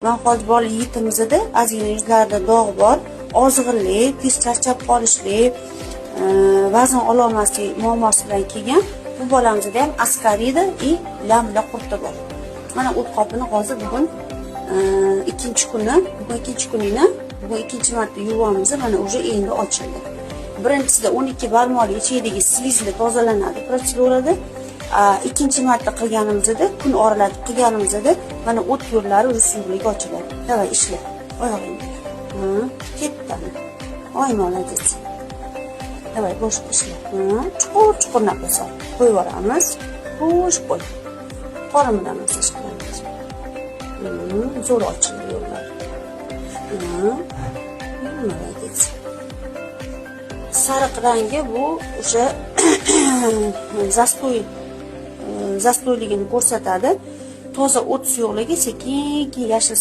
Men hozir bola yigitimizda ozgina yuzlarida dog' bor, ozg'inlik, tez charchab qolishlik, vazn ololmaslik muammosi bilan kelgan. Bu bolamizda ham askariyda и lamla qurti bor. Mana o't qopini hozir bugun ikkinchi marta yuvamiz. Mana уже endi ochildi. Birinchisida 12 barmoqli ichidagi slizli tozalanadi protsedurada. Ikkinchi marta qilganimizda, kun oralatib qilganimizda mana o't yo'llari suyuqlik ochiladi. Davay ishla. Oyog'ingga. Ketdi. Oy молодец. Davay bosh ishla. Chuqur nafas ol. Qo'yib yuboramiz. Xo'sh qo'y. Qorin bilan masaj qilamiz. Zo'r ochildi yo'llar. Молодец. Sariq rangi bu o'sha zastoyligini ko'rsatadi. Toza o't suyuqligi sekin yashil